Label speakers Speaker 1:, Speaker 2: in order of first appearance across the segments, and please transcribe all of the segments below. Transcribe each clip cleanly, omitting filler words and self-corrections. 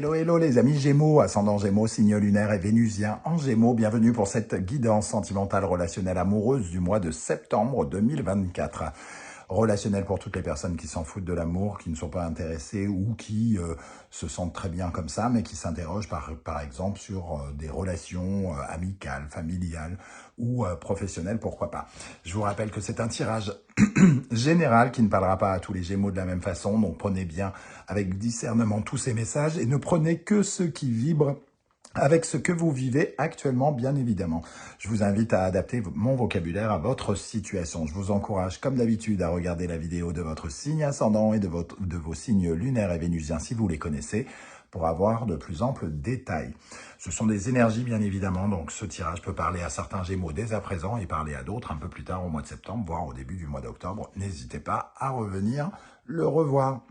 Speaker 1: Hello, hello les amis Gémeaux, ascendant Gémeaux, signe lunaire et vénusien en Gémeaux. Bienvenue pour cette guidance sentimentale relationnelle amoureuse du mois de septembre 2024. Relationnel pour toutes les personnes qui s'en foutent de l'amour, qui ne sont pas intéressées ou qui se sentent très bien comme ça, mais qui s'interrogent par exemple sur des relations amicales, familiales ou professionnelles, pourquoi pas. Je vous rappelle que c'est un tirage général qui ne parlera pas à tous les Gémeaux de la même façon, donc prenez bien avec discernement tous ces messages et ne prenez que ceux qui vibrent avec ce que vous vivez actuellement, bien évidemment. Je vous invite à adapter mon vocabulaire à votre situation. Je vous encourage, comme d'habitude, à regarder la vidéo de votre signe ascendant et de vos signes lunaires et vénusiens, si vous les connaissez, pour avoir de plus amples détails. Ce sont des énergies, bien évidemment, donc ce tirage peut parler à certains Gémeaux dès à présent et parler à d'autres un peu plus tard au mois de septembre, voire au début du mois d'octobre. N'hésitez pas à revenir le revoir.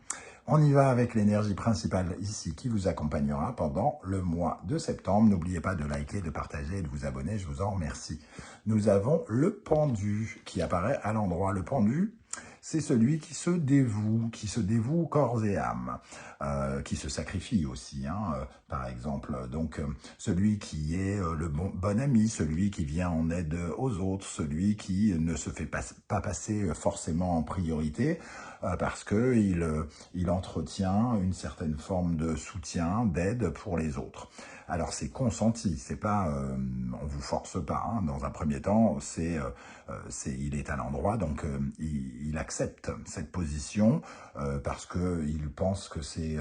Speaker 1: On y va avec l'énergie principale ici qui vous accompagnera pendant le mois de septembre. N'oubliez pas de liker, de partager et de vous abonner, je vous en remercie. Nous avons le pendu qui apparaît à l'endroit. Le pendu, c'est celui qui se dévoue corps et âme, qui se sacrifie aussi, par exemple. Donc, celui qui est le bon ami, celui qui vient en aide aux autres, celui qui ne se fait pas passer forcément en priorité, parce que il entretient une certaine forme de soutien, d'aide pour les autres. Alors c'est consenti, c'est pas, on vous force pas. Dans un premier temps, il est à l'endroit, donc il accepte cette position parce que il pense que c'est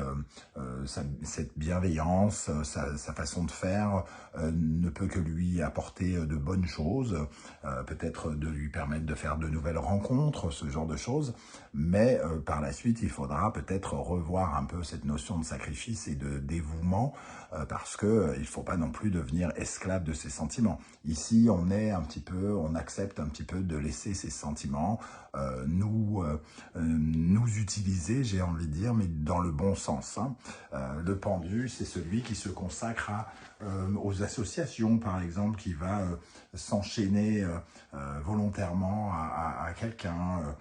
Speaker 1: cette bienveillance, sa façon de faire ne peut que lui apporter de bonnes choses, peut-être de lui permettre de faire de nouvelles rencontres, ce genre de choses. Mais par la suite, il faudra peut-être revoir un peu cette notion de sacrifice et de dévouement parce que il ne faut pas non plus devenir esclave de ses sentiments. Ici, on accepte un petit peu de laisser ces sentiments nous utiliser, j'ai envie de dire, mais dans le bon sens. Le pendu, c'est celui qui se consacre aux associations, par exemple, qui va s'enchaîner volontairement à quelqu'un,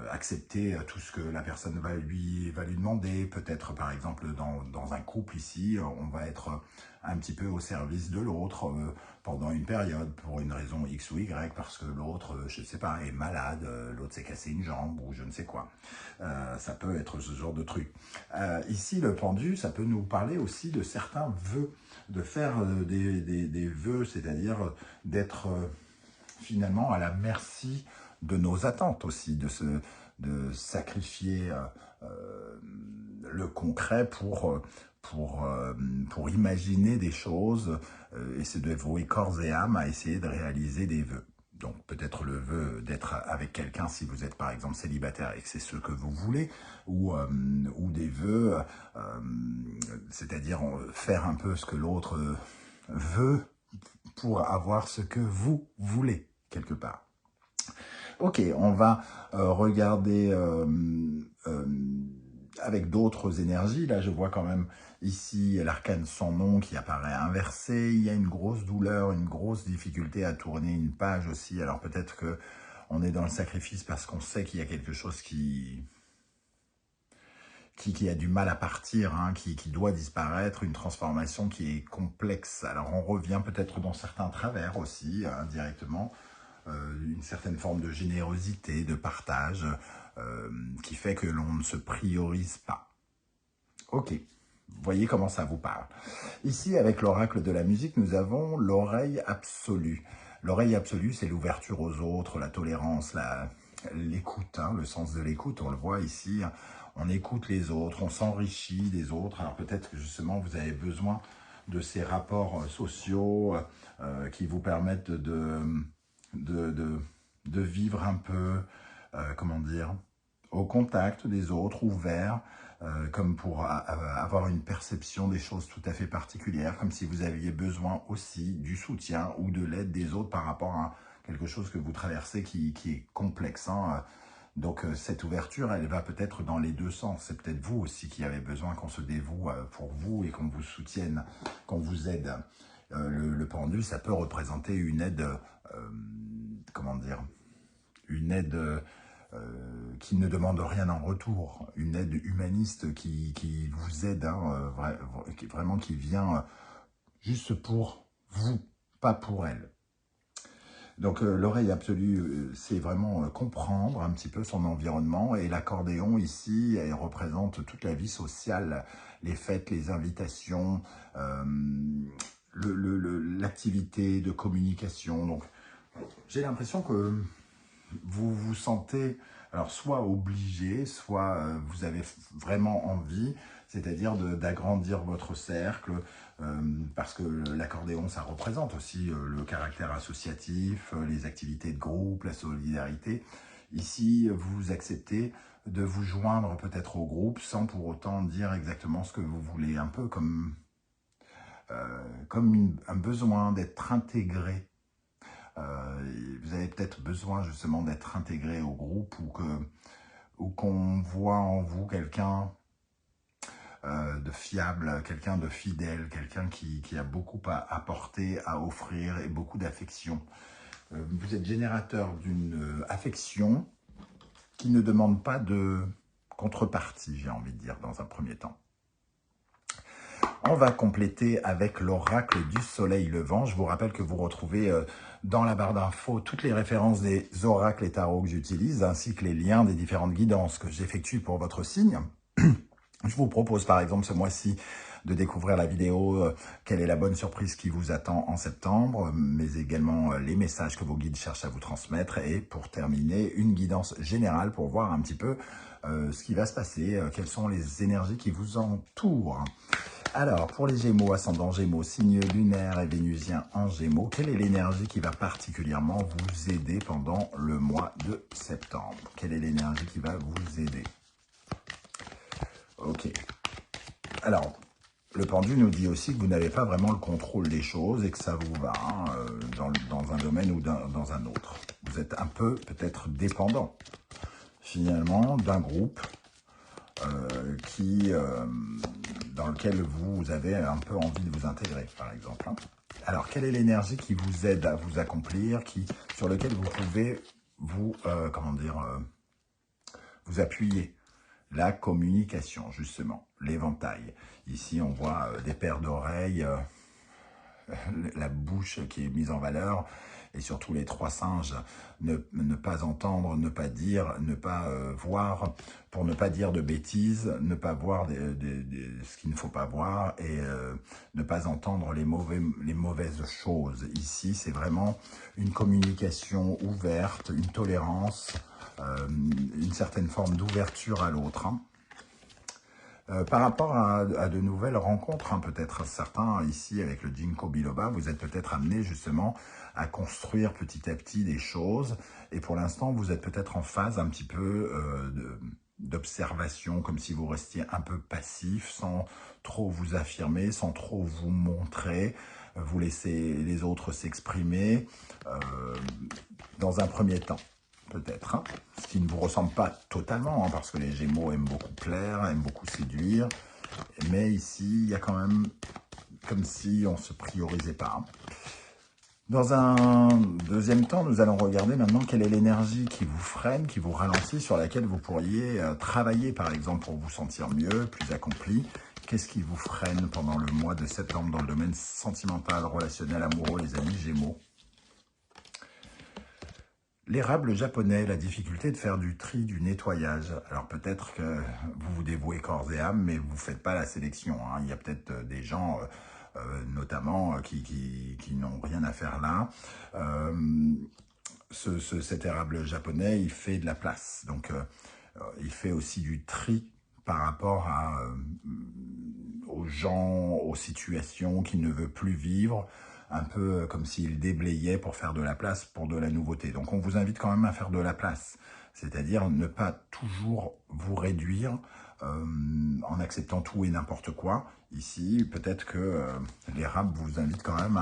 Speaker 1: accepter tout ce que la personne va lui demander. Peut-être, par exemple, dans un couple ici, on va être un petit peu au service de l'autre pendant une période, pour une raison X ou Y, parce que l'autre, je ne sais pas, est malade, l'autre s'est cassé une jambe ou je ne sais quoi. Ça peut être ce genre de truc. Ici, le pendu, ça peut nous parler aussi de certains vœux, de faire des vœux, c'est-à-dire d'être finalement à la merci de nos attentes aussi, de sacrifier le concret pour imaginer des choses et se dévouer corps et âme à essayer de réaliser des vœux. Donc peut-être le vœu d'être avec quelqu'un si vous êtes par exemple célibataire et que c'est ce que vous voulez, ou des vœux, c'est-à-dire faire un peu ce que l'autre veut pour avoir ce que vous voulez quelque part. Ok, on va regarder avec d'autres énergies. Là, je vois quand même ici l'arcane sans nom qui apparaît inversé. Il y a une grosse douleur, une grosse difficulté à tourner une page aussi. Alors peut-être que on est dans le sacrifice parce qu'on sait qu'il y a quelque chose qui a du mal à partir, qui doit disparaître, une transformation qui est complexe. Alors on revient peut-être dans certains travers aussi, indirectement, une certaine forme de générosité, de partage, qui fait que l'on ne se priorise pas. Ok, voyez comment ça vous parle. Ici, avec l'oracle de la musique, nous avons l'oreille absolue. L'oreille absolue, c'est l'ouverture aux autres, la tolérance, l'écoute, le sens de l'écoute, on le voit ici. On écoute les autres, on s'enrichit des autres. Alors peut-être que justement, vous avez besoin de ces rapports sociaux qui vous permettent de vivre un peu, comment dire, au contact des autres, ouvert, comme pour avoir une perception des choses tout à fait particulières, comme si vous aviez besoin aussi du soutien ou de l'aide des autres par rapport à quelque chose que vous traversez qui est complexe. Donc cette ouverture, elle va peut-être dans les deux sens. C'est peut-être vous aussi qui avez besoin qu'on se dévoue pour vous et qu'on vous soutienne, qu'on vous aide. Le pendu, ça peut représenter une aide, comment dire, une aide qui ne demande rien en retour, une aide humaniste qui vous aide, hein, vraiment qui vient juste pour vous, pas pour elle. Donc l'oreille absolue, c'est vraiment comprendre un petit peu son environnement, et l'accordéon ici, elle représente toute la vie sociale, les fêtes, les invitations, l'activité de communication. Donc j'ai l'impression que vous vous sentez alors soit obligé, soit vous avez vraiment envie, c'est-à-dire d'agrandir votre cercle, parce que l'accordéon, ça représente aussi le caractère associatif, les activités de groupe, la solidarité. Ici, vous acceptez de vous joindre peut-être au groupe sans pour autant dire exactement ce que vous voulez, un peu comme un besoin d'être intégré. Vous avez peut-être besoin justement d'être intégré au groupe, ou qu'on voit en vous quelqu'un de fiable, quelqu'un de fidèle, quelqu'un qui a beaucoup à apporter, à offrir, et beaucoup d'affection. Vous êtes générateur d'une affection qui ne demande pas de contrepartie, j'ai envie de dire, dans un premier temps. On va compléter avec l'oracle du soleil levant. Je vous rappelle que vous retrouvez dans la barre d'infos toutes les références des oracles et tarots que j'utilise, ainsi que les liens des différentes guidances que j'effectue pour votre signe. Je vous propose par exemple ce mois-ci de découvrir la vidéo quelle est la bonne surprise qui vous attend en septembre, mais également les messages que vos guides cherchent à vous transmettre, et pour terminer, une guidance générale pour voir un petit peu ce qui va se passer, quelles sont les énergies qui vous entourent. Alors, pour les Gémeaux, ascendant Gémeaux, signe lunaire et vénusien en Gémeaux, quelle est l'énergie qui va particulièrement vous aider pendant le mois de septembre? Quelle est l'énergie qui va vous aider? Ok. Alors, le pendu nous dit aussi que vous n'avez pas vraiment le contrôle des choses et que ça vous va, hein, dans un domaine ou dans un autre. Vous êtes un peu peut-être dépendant, finalement, d'un groupe dans lequel vous avez un peu envie de vous intégrer, par exemple. Hein. Alors, quelle est l'énergie qui vous aide à vous accomplir, sur lequel vous pouvez vous appuyer? La communication, justement, l'éventail. Ici, on voit des paires d'oreilles, la bouche qui est mise en valeur, et surtout les trois singes, ne pas entendre, ne pas dire, ne pas voir, pour ne pas dire de bêtises, ne pas voir ce qu'il ne faut pas voir, et ne pas entendre les mauvaises choses. Ici, c'est vraiment une communication ouverte, une tolérance, une certaine forme d'ouverture à l'autre. Hein. Par rapport à de nouvelles rencontres, hein, peut-être certains ici avec le Ginkgo biloba, vous êtes peut-être amenés justement à construire petit à petit des choses, et pour l'instant vous êtes peut-être en phase un petit peu d'observation, comme si vous restiez un peu passif, sans trop vous affirmer, sans trop vous montrer, vous laissez les autres s'exprimer dans un premier temps. Peut-être, hein, ce qui ne vous ressemble pas totalement, hein, parce que les Gémeaux aiment beaucoup plaire, aiment beaucoup séduire, mais ici, il y a quand même comme si on ne se priorisait pas. Hein. Dans un deuxième temps, nous allons regarder maintenant quelle est l'énergie qui vous freine, qui vous ralentit, sur laquelle vous pourriez travailler, par exemple, pour vous sentir mieux, plus accompli. Qu'est-ce qui vous freine pendant le mois de septembre dans le domaine sentimental, relationnel, amoureux, les amis Gémeaux? L'érable japonais, la difficulté de faire du tri, du nettoyage. Alors peut-être que vous vous dévouez corps et âme, mais vous ne faites pas la sélection. Hein. Il y a peut-être des gens, notamment, qui n'ont rien à faire là. Cet érable japonais, il fait de la place. Donc il fait aussi du tri par rapport aux gens, aux situations qu'il ne veut plus vivre, un peu comme s'il déblayait pour faire de la place pour de la nouveauté. Donc on vous invite quand même à faire de la place, c'est-à-dire ne pas toujours vous réduire en acceptant tout et n'importe quoi. Ici, peut-être que l'érable vous invite quand même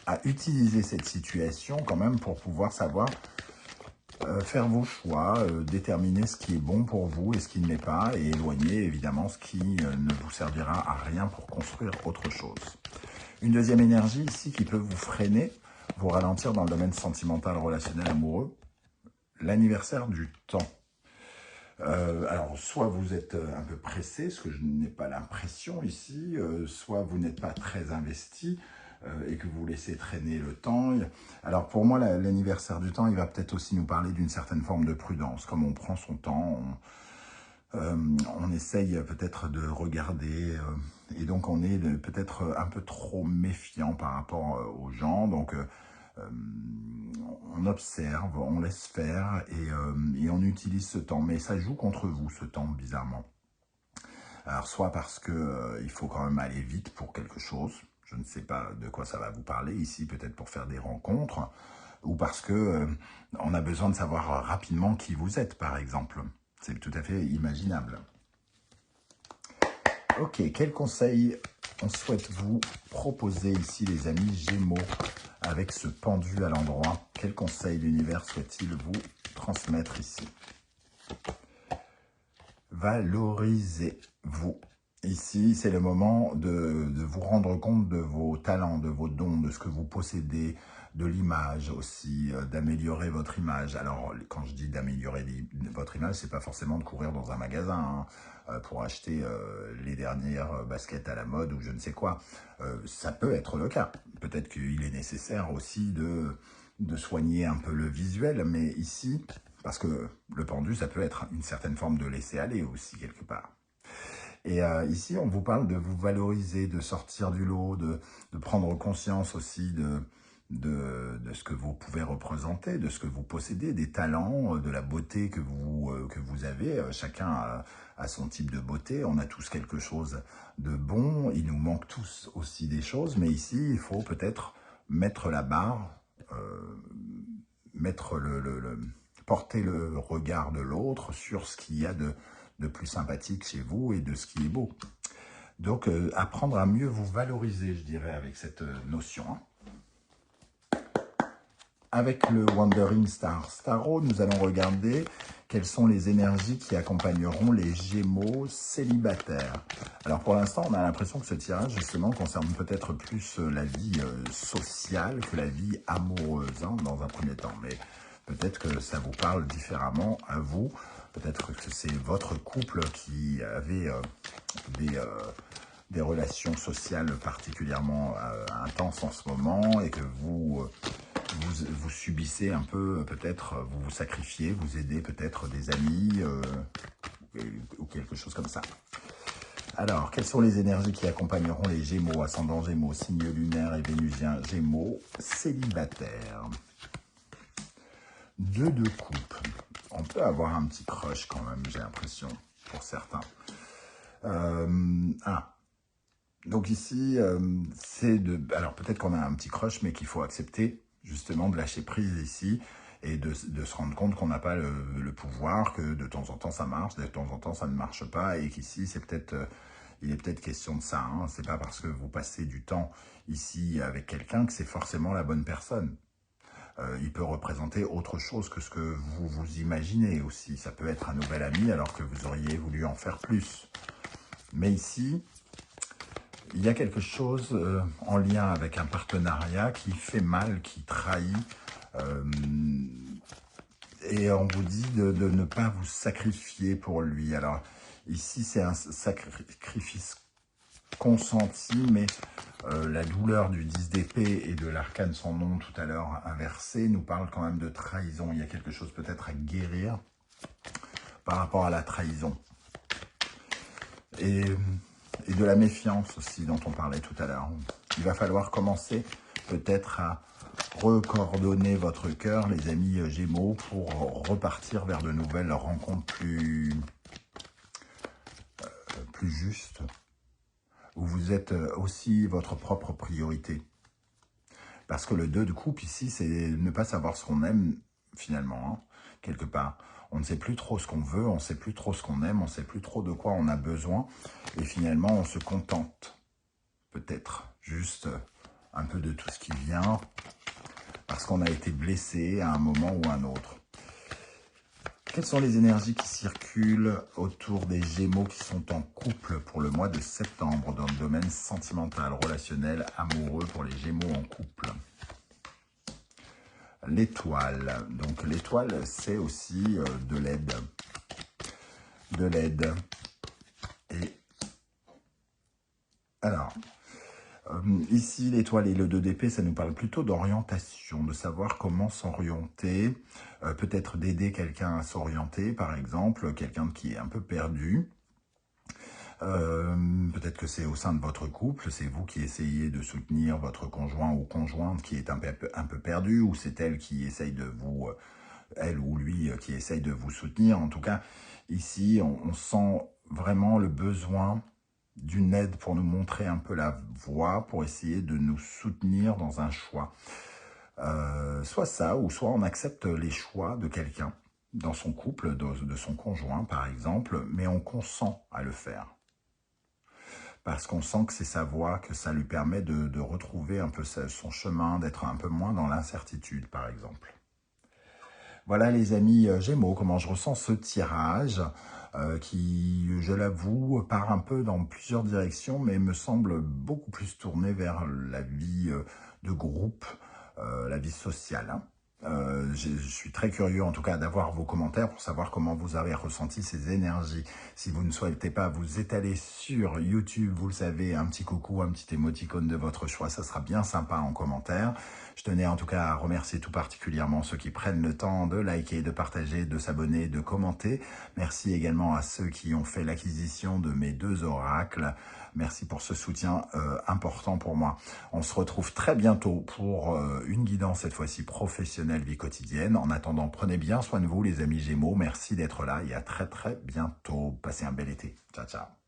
Speaker 1: à utiliser cette situation quand même pour pouvoir savoir faire vos choix, déterminer ce qui est bon pour vous et ce qui ne l'est pas, et éloigner évidemment ce qui ne vous servira à rien pour construire autre chose. Une deuxième énergie ici qui peut vous freiner, vous ralentir dans le domaine sentimental, relationnel, amoureux, l'anniversaire du temps. Alors, soit vous êtes un peu pressé, ce que je n'ai pas l'impression ici, soit vous n'êtes pas très investi et que vous laissez traîner le temps. Alors, pour moi, l'anniversaire du temps, il va peut-être aussi nous parler d'une certaine forme de prudence. Comme on prend son temps, on essaye peut-être de regarder et donc on est peut-être un peu trop méfiant par rapport aux gens. Donc, on observe, on laisse faire et on utilise ce temps. Mais ça joue contre vous, ce temps, bizarrement. Alors, soit parce que il faut quand même aller vite pour quelque chose. Je ne sais pas de quoi ça va vous parler ici, peut-être pour faire des rencontres. Ou parce que on a besoin de savoir rapidement qui vous êtes, par exemple. C'est tout à fait imaginable. Ok, quel conseil on souhaite vous proposer ici, les amis Gémeaux, avec ce pendu à l'endroit? Quel conseil l'univers souhaite-t-il vous transmettre ici? Valorisez-vous. Ici, c'est le moment de vous rendre compte de vos talents, de vos dons, de ce que vous possédez, de l'image aussi, d'améliorer votre image. Alors, quand je dis d'améliorer votre image, c'est pas forcément de courir dans un magasin pour acheter les dernières baskets à la mode ou je ne sais quoi. Ça peut être le cas. Peut-être qu'il est nécessaire aussi de soigner un peu le visuel, mais ici, parce que le pendu, ça peut être une certaine forme de laisser aller aussi, quelque part. Et ici, on vous parle de vous valoriser, de sortir du lot, de prendre conscience aussi de ce que vous pouvez représenter, de ce que vous possédez, des talents, de la beauté que vous avez. Chacun a son type de beauté, on a tous quelque chose de bon, il nous manque tous aussi des choses, mais ici, il faut peut-être mettre la barre, porter le regard de l'autre sur ce qu'il y a de plus sympathique chez vous et de ce qui est beau. Donc, apprendre à mieux vous valoriser, je dirais, avec cette notion. Avec le Wandering Star Tarot, nous allons regarder quelles sont les énergies qui accompagneront les Gémeaux célibataires. Alors, pour l'instant, on a l'impression que ce tirage, justement, concerne peut-être plus la vie sociale que la vie amoureuse, hein, dans un premier temps. Mais peut-être que ça vous parle différemment à vous. Peut-être que c'est votre couple qui avait des relations sociales particulièrement intenses en ce moment et que vous subissez un peu, peut-être, vous vous sacrifiez, vous aidez peut-être des amis ou quelque chose comme ça. Alors, quelles sont les énergies qui accompagneront les Gémeaux, ascendant Gémeaux, signe lunaire et vénusien Gémeaux, célibataires? 2 de coupe. On peut avoir un petit crush quand même, j'ai l'impression, pour certains. Donc ici, alors peut-être qu'on a un petit crush, mais qu'il faut accepter justement de lâcher prise ici et de se rendre compte qu'on n'a pas le pouvoir, que de temps en temps ça marche, de temps en temps ça ne marche pas, et qu'ici c'est peut-être, il est peut-être question de ça. Hein. C'est pas parce que vous passez du temps ici avec quelqu'un que c'est forcément la bonne personne. Il peut représenter autre chose que ce que vous vous imaginez aussi. Ça peut être un nouvel ami alors que vous auriez voulu en faire plus. Mais ici, il y a quelque chose en lien avec un partenariat qui fait mal, qui trahit. Et on vous dit de ne pas vous sacrifier pour lui. Alors ici, c'est un sacrifice consenti, mais la douleur du 10 d'épée et de l'arcane sans nom tout à l'heure inversé nous parle quand même de trahison. Il y a quelque chose peut-être à guérir par rapport à la trahison. Et de la méfiance aussi dont on parlait tout à l'heure. Il va falloir commencer peut-être à recoordonner votre cœur, les amis Gémeaux, pour repartir vers de nouvelles rencontres plus justes, où vous êtes aussi votre propre priorité. Parce que le 2 de coupe ici, c'est ne pas savoir ce qu'on aime finalement, hein, quelque part. On ne sait plus trop ce qu'on veut, on ne sait plus trop ce qu'on aime, on ne sait plus trop de quoi on a besoin. Et finalement, on se contente peut-être juste un peu de tout ce qui vient parce qu'on a été blessé à un moment ou à un autre. Quelles sont les énergies qui circulent autour des Gémeaux qui sont en couple pour le mois de septembre dans le domaine sentimental, relationnel, amoureux pour les Gémeaux en couple? l'étoile. Donc l'étoile, c'est aussi de l'aide. De l'aide. Et alors, ici, l'étoile et le 2 d'épée, ça nous parle plutôt d'orientation, de savoir comment s'orienter, peut-être d'aider quelqu'un à s'orienter, par exemple, quelqu'un qui est un peu perdu. Peut-être que c'est au sein de votre couple, c'est vous qui essayez de soutenir votre conjoint ou conjointe qui est un peu perdu, ou c'est elle qui essaye de vous, elle ou lui qui essaye de vous soutenir. En tout cas, ici, on sent vraiment le besoin d'une aide pour nous montrer un peu la voie, pour essayer de nous soutenir dans un choix. Soit ça, ou soit on accepte les choix de quelqu'un dans son couple, de son conjoint par exemple, mais on consent à le faire. Parce qu'on sent que c'est sa voie, que ça lui permet de retrouver un peu son chemin, d'être un peu moins dans l'incertitude par exemple. Voilà les amis Gémeaux, comment je ressens ce tirage qui, je l'avoue, part un peu dans plusieurs directions, mais me semble beaucoup plus tourné vers la vie de groupe, la vie sociale. Hein. Je suis très curieux en tout cas d'avoir vos commentaires pour savoir comment vous avez ressenti ces énergies. Si vous ne souhaitez pas vous étaler sur YouTube, vous le savez, un petit coucou, un petit émoticône de votre choix, ça sera bien sympa en commentaire. Je tenais en tout cas à remercier tout particulièrement ceux qui prennent le temps de liker, de partager, de s'abonner, de commenter. Merci également à ceux qui ont fait l'acquisition de mes 2 oracles. Merci pour ce soutien important pour moi. On se retrouve très bientôt pour une guidance, cette fois-ci professionnelle, vie quotidienne. En attendant, prenez bien soin de vous les amis Gémeaux. Merci d'être là et à très bientôt. Passez un bel été. Ciao, ciao.